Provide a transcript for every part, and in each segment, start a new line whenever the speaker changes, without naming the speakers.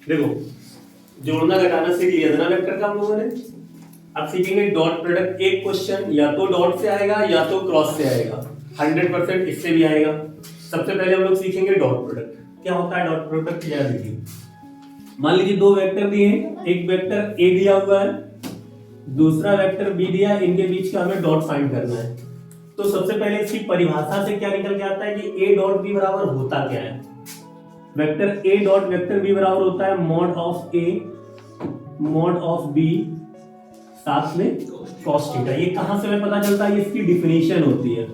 देखो जोड़ना घटाना सीख लिया था ना वेक्टर का हम लोगों ने। अब सीखेंगे डॉट प्रोडक्ट। एक क्वेश्चन या तो डॉट से आएगा या तो क्रॉस से आएगा, 100% इससे भी आएगा। सबसे पहले हम लोग सीखेंगे डॉट प्रोडक्ट। क्या होता है डॉट प्रोडक्ट, क्या देखिए। मान लीजिए दो वेक्टर दिए हैं, एक वेक्टर ए दिया हुआ है, दूसरा वेक्टर बी दिया है, इनके बीच का हमें डॉट फाइंड करना है। तो सबसे पहले इसकी परिभाषा से क्या निकल के आता है कि ए डॉट बी बराबर होता क्या है। Vector A dot vector B बराबर होता है mod of A mod of B साथ में cos थीटा। ये कहां से हमें पता चलता है, ये इसकी डिफिनीशन होती है।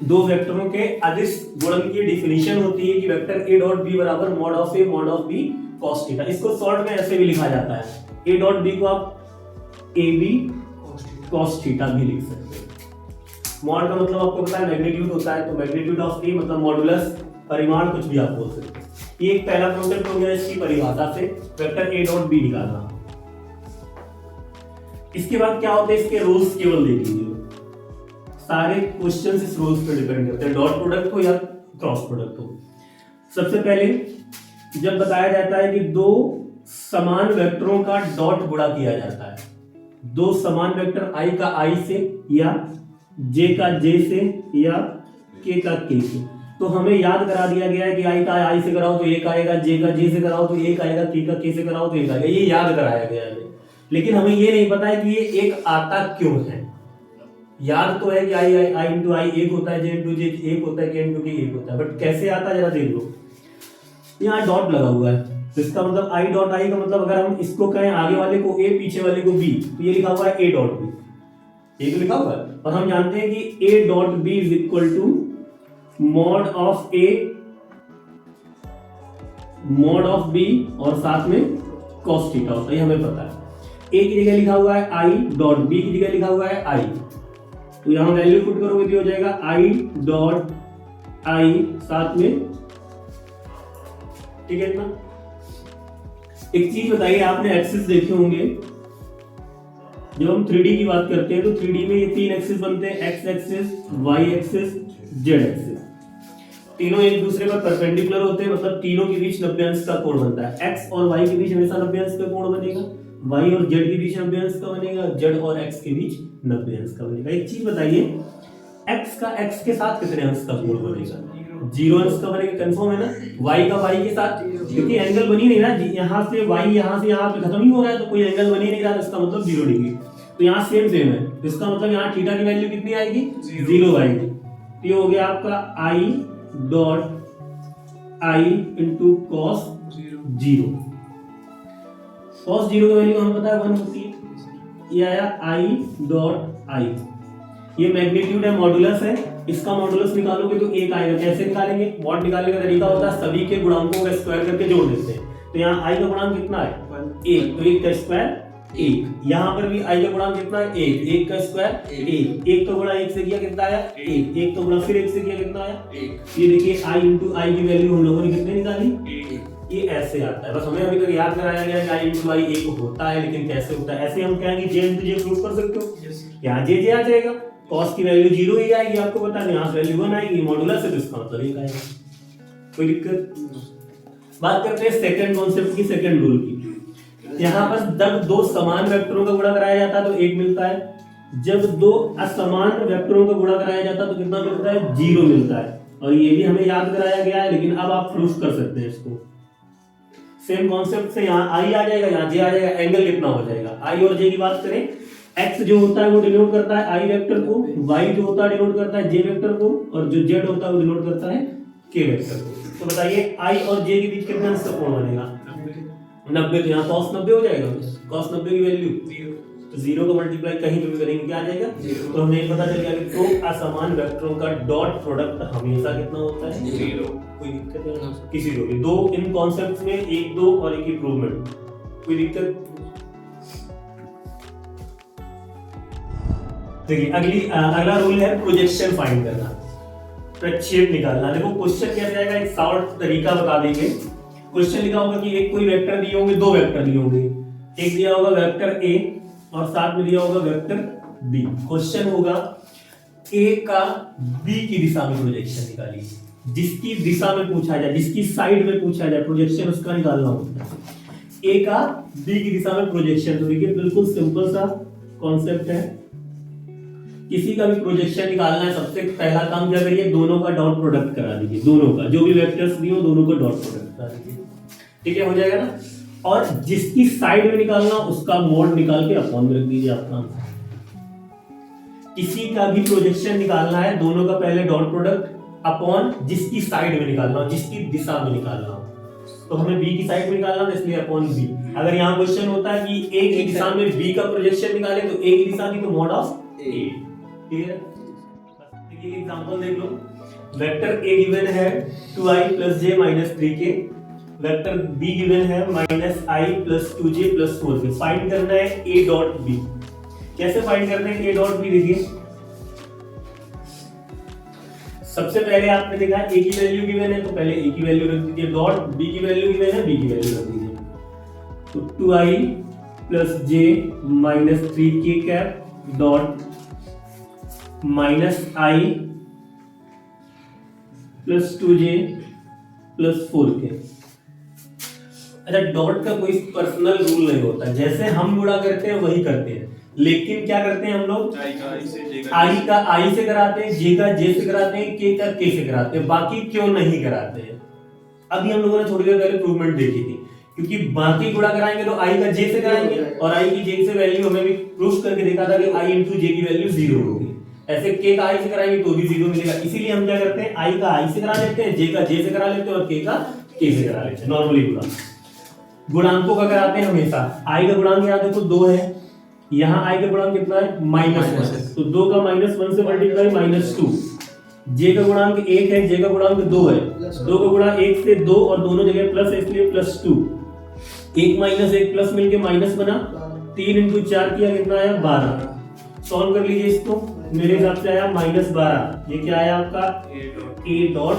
दो वेक्टरों के अदिश गुणन की डिफिनीशन होती है कि वेक्टर ए डॉट बी बराबर mod of A mod of B cos theta. इसको शॉर्ट में ऐसे भी लिखा जाता है, ए डॉट बी को आप ए बी cos थीटा भी लिख सकते हैं। मॉड का मतलब आपको पता है मैग्नीट्यूड होता है, तो मैग्नीट्यूड ऑफ ए मतलब मॉडुलस, परिमाण, कुछ भी आप बोल सकते हैं। ये एक पहला कॉन्सेप्ट हो गया इसकी परिभाषा से वेक्टर ए डॉट बी निकालना। इसके बाद क्या होते हैं, इसके रूल्स केवल देख लीजिए। सारे क्वेश्चंस इस रूल्स पे डिपेंड करते हैं, डॉट प्रोडक्ट हो या क्रॉस प्रोडक्ट हो। सबसे पहले जब बताया जाता है कि दो समान वेक्टरों का डॉट गुणा किया जाता है, दो समान वेक्टर आई का आई से या जे का जे से या के का के से, तो हमें याद करा दिया गया है कि आई का आई से कराओ तो एक आएगा, जे का जे से कराओ तो एक आएगा, के का के से कराओ तो एक आएगा। ये याद कराया गया है, लेकिन हमें ये नहीं पता है कि ये एक आता क्यों है। याद तो है कि आई आई आई इंटू आई एक होता है, जे इंटू जे एक होता है, के इंटू के एक होता है, बट कैसे आता है जरा देख लो। यहाँ डॉट लगा हुआ है, तो इसका मतलब आई डॉट आई का मतलब अगर हम इसको कहें आगे वाले को ए पीछे वाले को बी, तो ये लिखा हुआ है ए डॉट बी, ये तो लिखा हुआ है। और हम जानते हैं कि A dot B is equal to mod of A mod of B और साथ में cos थीटा होता है, ये हमें पता है। ए की जगह लिखा हुआ है आई डॉट बी की जगह लिखा हुआ है आई, तो यहां वैल्यू पुट करोगे तो हो जाएगा आई डॉट आई साथ में, ठीक है ना। एक चीज बताइए, आपने एक्सिस देखे होंगे, जब हम 3D की बात करते हैं तो 3D में ये तीन एक्सिस बनते हैं, X axis, Y axis, Z axis. तीनों एक दूसरे पर परपेंडिकुलर होते हैं, मतलब तीनों के बीच 90 अंश का कोण बनता है। एक्स और वाई के बीच हमेशा 90 अंश का कोण बनेगा, वाई और जेड के बीच 90 अंश का बनेगा, जेड और एक्स के बीच 90 अंश का बनेगा। एक चीज बताइए, एक्स का एक्स के साथ कितने अंश का कोण बनेगा? 0 अंश का बनेगा, कंफर्म है ना। वाई का वाई के साथ, क्योंकि एंगल बनी नहीं रहा, यहाँ से वाई यहाँ से यहाँ पे खत्म ही हो रहा है, तो कोई एंगल बनी नहीं रहा, इसका मतलब 0 डिग्री। तो यहाँ सेम है, तो इसका मतलब यहाँ थीटा की वैल्यू कितनी आएगी? 0 आएगी। तो ये हो गया आपका I dot I into cos 0। Cos 0 का वैल्यू हमें पता है 1 होती है। ये आया आई डॉट आई, ये मैग्नीट्यूड है, मॉडुलस है, इसका मॉडुलस निकालोगे तो 1 आएगा। कैसे निकालेंगे? मॉड निकालने का तरीका होता है सभी के गुणांकों का स्क्वायर करके जोड़ देते हैं। तो यहाँ आई का गुणांक कितना है? 1, तो 1 का स्क्वायर 1। यहाँ पर भी आई का गुणांक कितना है? 1, 1 का स्क्वायर 1, 1 का गुणा 1 से किया कितना आया? 1, 1 का गुणा फिर 1 से किया कितना आया? 1। ये देखिए आई इंटू आई की वैल्यू हम लोगों ने कितने निकाली? 1। ये ऐसे आता है, बस हमें अभी तक याद कराया गया कि आई इंटू आई 1 होता है, लेकिन कैसे होता है? ऐसे हम कहेंगे जे इंटू जे प्रूव कर सकते हो, यहाँ जे जे आ जाएगा, कॉस की वैल्यू 0 ही आएगी, आपको पता है, यहाँ से वैल्यू 1 आएगी, मॉडुलस है तो इसका मतलब 1 आएगा। कोई दिक्कत? बात करते हैं सेकंड कॉन्सेप्ट की, सेकंड रूल की। यहाँ पर जब दो समान वेक्टरों का गुणा कराया जाता है तो 1 मिलता है, जब दो असमान वेक्टरों का गुणा कराया जाता है तो कितना मिलता है? 0 मिलता है। और ये भी हमें याद कराया गया है, लेकिन अब आप प्रूफ कर सकते हैं इसको। सेम कॉन्सेप्ट से यहाँ आई आ जाएगा, यहाँ जे आ जाएगा, एंगल कितना हो जाएगा? आई और जे की बात करें, एक्स जो होता है वो डिनोट करता है आई वेक्टर को, वाई जो होता है डिनोट करता है जे वेक्टर को, और जो जेड होता है वो डिनोट करता है के वेक्टर को। तो बताइए आई और जे के बीच कितना अंश का कोण बनेगा? 90। तो यहाँ cos 90 हो जाएगा, cos 90 की वैल्यू 0, तो 0 को मल्टीप्लाई कहीं पे भी करेंगे क्या आ जाएगा? 0। तो हमें पता चल गया कि दो असमान वेक्टरों का डॉट प्रोडक्ट हमेशा कितना होता है? 0। कोई दिक्कत है? किसी को भी दो इन कॉन्सेप्ट्स में 1 2 और एक इंप्रूवमेंट, कोई दिक्कत? देखिए अगला रूल है प्रोजेक्शन फाइंड करना, प्रक्षेप निकालना। देखो क्वेश्चन कैसे आएगा, एक शॉर्ट तरीका बता देंगे। क्वेश्चन लिखा होगा कि एक कोई वेक्टर दिए होंगे, दो वेक्टर दिए होंगे, एक दिया होगा वेक्टर ए और साथ में दिया होगा वेक्टर बी। क्वेश्चन होगा ए का बी की दिशा में प्रोजेक्शन निकालिए। जिसकी दिशा में पूछा जाए, जिसकी साइड में पूछा जाए, प्रोजेक्शन उसका निकालना होता है। ए का बी की दिशा में प्रोजेक्शन, तो देखिए बिल्कुल सिंपल सा कॉन्सेप्ट है। किसी का भी प्रोजेक्शन निकालना है, सबसे पहला काम क्या करिए, दोनों का डॉट प्रोडक्ट करा दीजिए, दोनों का जो भी वेक्टर्स दिए दोनों का डॉट प्रोडक्ट करा दीजिए, ठीक है, हो जाएगा ना। और जिसकी साइड में निकालना उसका मोड निकाल के अपॉन में रख दीजिए आपका आंसर। किसी का भी प्रोजेक्शन निकालना है, दोनों का पहले डॉट प्रोडक्ट अपॉन जिसकी साइड में निकालना हो, जिसकी दिशा में निकालना हो, तो हमें बी की साइड में निकालना है इसलिए अपॉन बी। अगर यहाँ क्वेश्चन होता है कि ए की दिशा में बी का प्रोजेक्शन निकाले तो ए की दिशा की तो मॉड ऑफ ए, क्लियर। देखिए एग्जांपल देख लो, वेक्टर ए गिवन है 2i + j - 3k, vector be given है -i + 2j + 4k। फाइंड करना है a डॉट b। कैसे फाइंड करना है a डॉट b, देखिए सबसे पहले आपने देखा a की वैल्यू गिवन है तो पहले a की वैल्यू रख दीजिए, डॉट b की वैल्यू गिवन है b की वैल्यू रख दीजिए, तो 2i + j - 3k cap dot -i + 2j + 4k। अच्छा, डॉट का कोई पर्सनल रूल नहीं होता, जैसे हम गुणा करते हैं वही करते हैं, लेकिन क्या करते हैं हम लोग, आई का आई से कराते हैं, जे का जे से कराते हैं, के का के से कराते हैं, बाकी क्यों नहीं कराते हैं। अभी हम लोगों ने थोड़ी देर पहले प्रूवमेंट देखी थी, क्योंकि बाकी गुणा कराएंगे तो आई का जे से कराएंगे, और आई की जे से वैल्यू हमें भी प्रूफ करके देखा था कि आई × जे की वैल्यू 0 होगी। ऐसे के का आई से कराएंगे तो भी 0 मिलेगा, इसीलिए हम क्या करते हैं, आई का आई से करा लेते हैं, जे का जे से करा लेते हैं और के का के से करा लेते हैं। नॉर्मली गुणांकों का कराते हैं हमेशा। आई का गुणांक यहाँ देखो 2 है, यहाँ आई का गुणांक कितना है -1, तो 2 का -1 से मल्टीप्लाई -2। जे का गुणांक 1 है, जे का गुणांक 2 है, 2 का गुणा 1 से 2 और दोनों जगह प्लस है इसलिए +2। 1 - 1 प्लस मिलके माइनस बना, 3 × 4 किया कितना आया 12। सॉल्व कर लीजिए इसको, मेरे हिसाब से आया -12। ये क्या आया आपका a डॉट,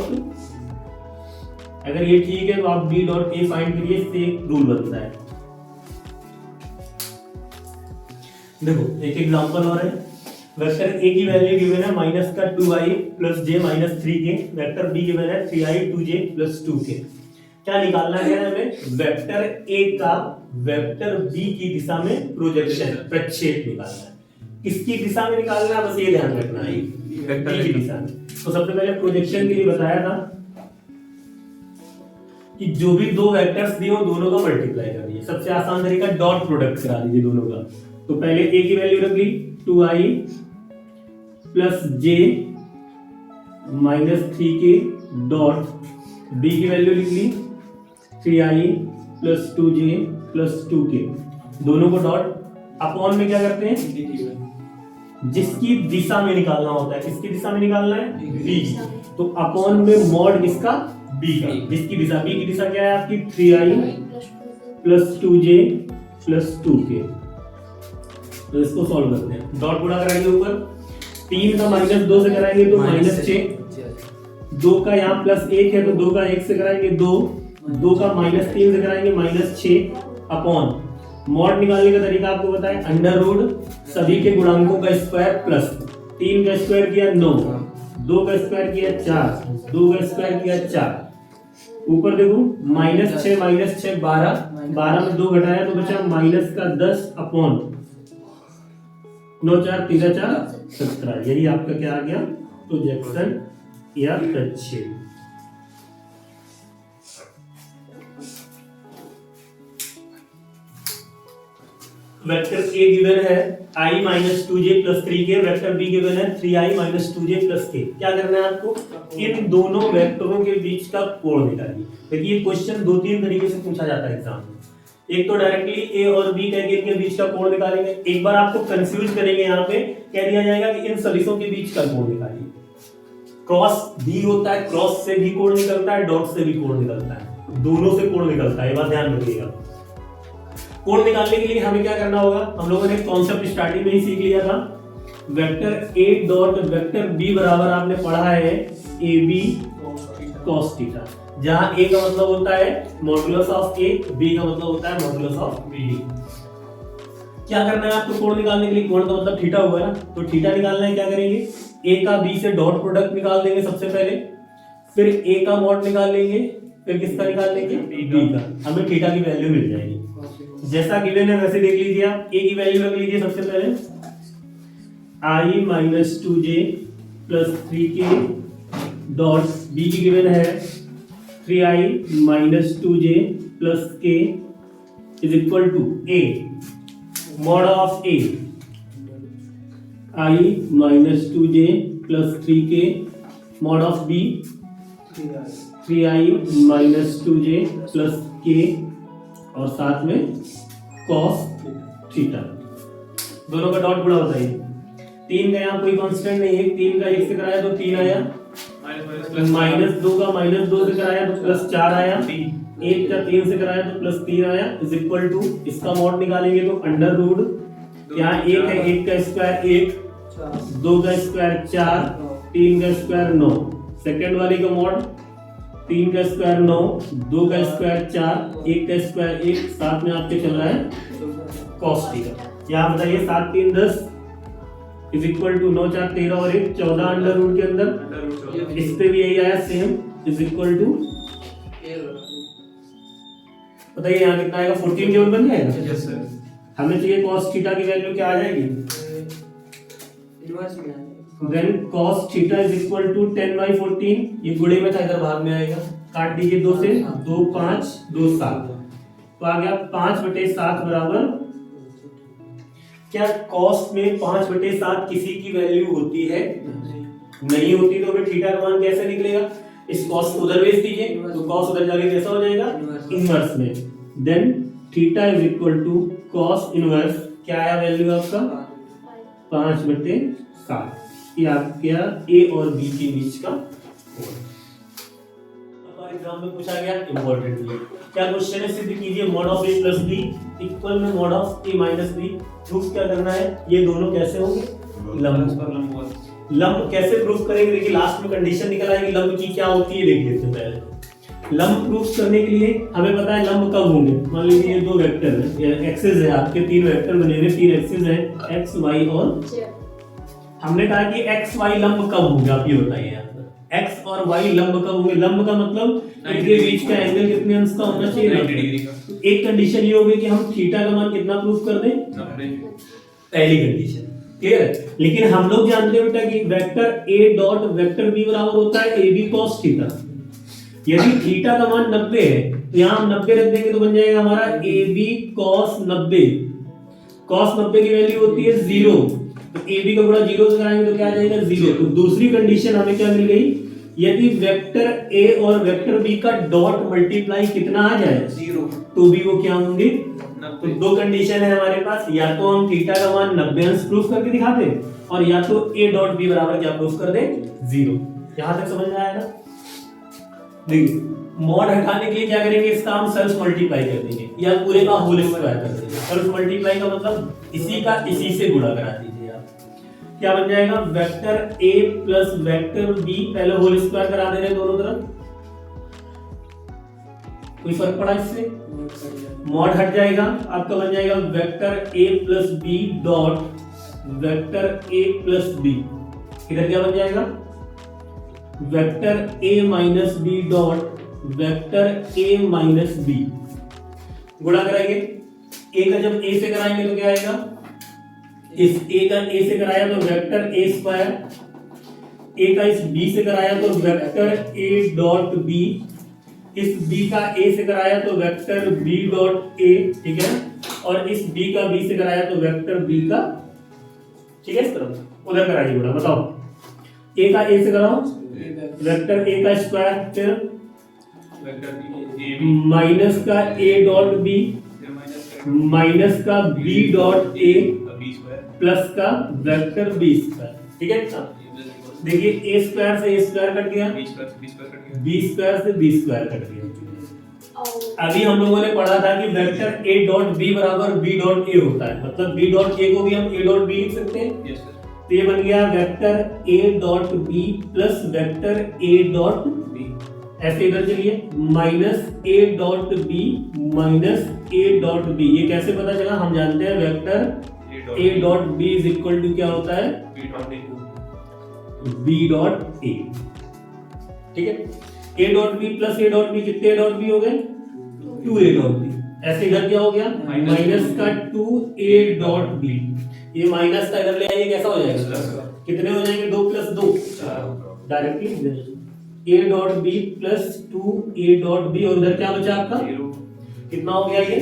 अगर ये ठीक है तो आप b डॉट a फाइंड करिए, इससे एक रूल बनता है। देखो एक एग्जांपल और है, वेक्टर a की वैल्यू गिवन है -2i + j - 3k, vector b given है 3i 2j + 2k। क्या निकालना है हमें, वेक्टर a का वेक्टर b की दिशा में प्रोजेक्शन, प्रक्षेप निकालना है। किसकी दिशा में निकालना है, बस ये ध्यान रखना है, वेक्टर की दिशा में। तो सबसे पहले प्रोजेक्शन के लिए बताया था कि जो भी दो वेक्टर्स दिए हो दोनों का मल्टीप्लाई कर दीजिए। सबसे आसान तरीका डॉट प्रोडक्ट करा दीजिए दोनों का। तो पहले a की वैल्यू रख ली 2i + j - 3k dot b की वैल्यू लिख ली 3i + 2j + 2k, दोनों को डॉट। अपॉन में क्या करते हैं, जिसकी दिशा में निकालना होता है, किसकी दिशा में निकालना है, b, तो अपॉन में मॉड किसका, b का, जिसकी दिशा, b की दिशा क्या है आपकी 3i + 2j + 2k। तो इसको सॉल्व करते हैं, डॉट गुणा कराएंगे ऊपर, 3 का -2 से कराएंगे तो -6, 2 का यहाँ +1 है तो 2 का 1 से कराएंगे 2, 2 का -3 से कराएंगे -6 अपॉन मॉड निकालने का तरीका आपको बताएं, अंडर रूट सभी के गुणांकों का स्क्वायर प्लस 3 का स्क्वायर किया 9, 2 का स्क्वायर किया 4, 2 का स्क्वायर किया 4, ऊपर देखो -6 12, 12 में 2 घटाया तो बचा -10 अपॉन 9 4 3 4 17। यही आपका क्या आ गया, प्रोजेक्शन या प्रक्षेप। वेक्टर a गिवन है i - 2j + 3k, vector b given है 3i - 2j + k। क्या करना है आपको, इन दोनों वेक्टरों के बीच का कोण निकालिए। देखिए क्वेश्चन 2-3 तरीके से पूछा जाता है एग्जाम में। एक तो डायरेक्टली a और b कह के इनके बीच का कोण निकालेंगे, एक बार आपको कंफ्यूज करेंगे, यहाँ पे कह दिया जाएगा कि इन सदिशों के बीच का कोण निकालिए। क्रॉस भी होता है, क्रॉस से भी कोण निकलता है, डॉट से भी कोण निकलता है, दोनों से कोण निकलता है, ये बात ध्यान रखिएगा। कोण निकालने के लिए हमें क्या करना होगा, हम लोगों ने कॉन्सेप्ट स्टार्टिंग में ही सीख लिया था। Vector a dot vector b बराबर आपने पढ़ा है ab cos थीटा, जहां a का मतलब होता है मॉडुलस ऑफ a, b का मतलब होता है मॉडुलस ऑफ b। क्या करना है आपको कोण निकालने के लिए, कोण का मतलब थीटा हुआ है, तो थीटा निकालना है, क्या करेंगे, a का b से डॉट प्रोडक्ट निकाल देंगे सबसे पहले, फिर ए का मॉड निकाल लेंगे, फिर किसका निकाल लेंगे, बी का, हमें थीटा की वैल्यू मिल जाएगी। जैसा गिवन है वैसे देख लीजिए आप, ए की वैल्यू रख लीजिए सबसे पहले, i minus 2j plus 3k dot, B की गिवन है 3i minus 2j plus k is equal to a mod of a, i minus 2j plus 3k mod of b 3i minus 2j plus k और साथ में cos theta, दोनों का dot गुणा बताइए। 3 का यहाँ कोई कांस्टेंट नहीं है, 3 का 1 से कराया तो 3 आया, माइनस 2 का माइनस 2 से कराया तो प्लस 4 आया, 1 का 3 से कराया तो प्लस 3 आया, इज इक्वल टू, इसका मॉड निकालेंगे तो अंडर रूट, यहाँ 1 है, 1 का स्क्वायर 1, 2 का स्क्वायर 4, 3 का स्क्वायर 9, सेकेंड वाली का मॉड 3 का स्क्वायर 9, 2 का स्क्वायर 4, 1 का स्क्वायर 1, साथ में आपके चल रहा है cos थीटा। यहाँ बताइए 7 3 10 इज इक्वल टू 9 4 13 और 1 14 अंडर रूट के अंदर, इस पे भी यही आया सेम, इज इक्वल टू, बताइए यहाँ कितना आएगा, 14 केवल बन जाएगा।
Yes sir.
हमें चाहिए cos थीटा की वैल्यू क्या आ जाएगी,
इनवर्स में आ जाएगा,
then cos theta is equal to 10/14, ये गुणे में था इधर भाग में आएगा, काट दीजिए 2 से, 2 5 2 7, तो आ गया 5/7 बराबर, क्या cos में 5/7 किसी की वैल्यू होती है, नहीं होती, तो फिर थीटा का मान कैसे निकलेगा, इस cos को उधर भेज दीजिए तो cos उधर जाके कैसा हो जाएगा, इनवर्स में, then theta is equal to cos inverse, क्या आया वैल्यू आपका 5/7, ये आपके ए और बी के बीच का कोण। एग्जाम में पूछा गया इंपॉर्टेंटली, क्या क्वेश्चन है, सिद्ध कीजिए mod of A plus B equal में mod of A minus B, proof क्या करना है, ये दोनों कैसे होंगे, लंब, लंब कैसे प्रूफ करेंगे, देखिए लास्ट में कंडीशन निकल आएगी लंब की क्या होती है, देख लेते हैं पहले। लंब प्रूफ करने के लिए हमें पता है लंब कब होंगे, मान लीजिए ये 2 वेक्टर है, एक्सिस है आपके, 3 वेक्टर बने हुए, 3 एक्सिस है, एक्स वाई और, हमने कहा कि एक्स वाई लंब कब होंगे, आप ये बताइए यहाँ पर, एक्स और वाई लंब कब होंगे, लंब का मतलब इनके बीच का एंगल कितने अंश का होना चाहिए,
90 डिग्री का।
एक कंडीशन ये होगी कि हम थीटा का मान कितना प्रूफ कर दें,
90,
पहली कंडीशन, क्लियर है। लेकिन हम लोग जानते हैं बेटा कि vector A dot vector B बराबर होता है ए बी cos थीटा, यदि थीटा का मान 90 है तो यहाँ हम 90 रख देंगे तो बन जाएगा हमारा ए बी cos 90, cos 90 की वैल्यू होती है 0, तो ए बी का गुणा 0 से कराएंगे तो क्या आ जाएगा 0, तो दूसरी कंडीशन हमें क्या मिल गई, यदि वेक्टर ए और वेक्टर बी का डॉट मल्टीप्लाई कितना आ जाए
0,
तो भी वो क्या होंगे, तो
90।
2 कंडीशन है हमारे पास, या तो हम थीटा का मान 90 अंश प्रूफ करके दिखाते और या तो a डॉट b बराबर क्या प्रूफ कर दे 0। यहां तक समझ में आया ना, देखिए मॉड हटाने के लिए क्या करेंगे, इसका हम सेल्फ मल्टीप्लाई कर देंगे या पूरे का होल स्क्वायर कर देंगे। सेल्फ मल्टीप्लाई का मतलब इसी का इसी से गुणा करा दीजिए आप, क्या बन जाएगा vector a plus vector b, पहले होल स्क्वायर करा दे रहे हैं दोनों तरफ, कोई फर्क पड़ा इससे, मॉड हट जाएगा, आपका बन जाएगा vector a plus B dot vector a plus B, इधर क्या बन जाएगा vector a minus B dot vector a minus B, गुणा कराएंगे, a का जब a से कराएंगे तो क्या आएगा, इस a का a से कराया तो वेक्टर a स्क्वायर, a का इस b से कराया तो वेक्टर a डॉट b, इस b का a से कराया तो वेक्टर b डॉट a, ठीक है, और इस b का b से कराया तो वेक्टर b का, ठीक है, इस तरफ उधर कराइए गुणा, बताओ a का a से कराओ वेक्टर a का स्क्वायर, फिर
वेक्टर
माइनस का a डॉट b माइनस का b डॉट a प्लस का वेक्टर b स्क्वायर, ठीक है। देखिए a स्क्वायर से a स्क्वायर कट गया, b स्क्वायर से b स्क्वायर कट गया। अभी हम लोगों ने पढ़ा था कि वेक्टर a डॉट b बराबर b डॉट a होता है, मतलब b डॉट a को भी हम a डॉट b लिख सकते हैं, तो ये बन गया vector a dot b plus vector a dot b, ऐसे इधर चलिए minus a dot b minus a dot b, ये कैसे पता चला, हम जानते हैं vector a dot b is equal to क्या होता है b डॉट a, ठीक है। A dot B plus A dot B, कितने ए डॉट बी हो गए? 2 ए डॉट बी। ऐसे इधर क्या हो गया? माइनस का 2 ए डॉट बी। ये माइनस का इधर ले आइए, कैसा हो जाएगा? कितने हो जाएंगे? 2 plus 2 directly A dot B plus 2 A dot B, और इधर क्या बचा आपका? कितना हो गया ये?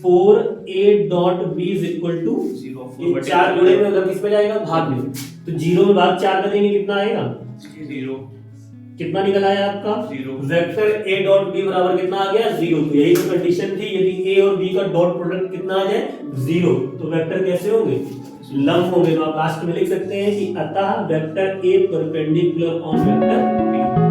4 A dot B is equal to 0। 4 गुणे में उधर किस पे जाएगा? भाग में। तो 0 में भाग 4 कर देंगे, कितना आएगा? 0। कितना निकल आया आपका? 0। वेक्टर ए डॉट बी बराबर कितना आ गया? 0। तो यही तो कंडीशन थी, यदि ए और बी का डॉट प्रोडक्ट कितना आ जाए? 0, तो वेक्टर कैसे होंगे? लंब होंगे। तो आप लास्ट में लिख सकते हैं कि अतः vector A perpendicular on vector B.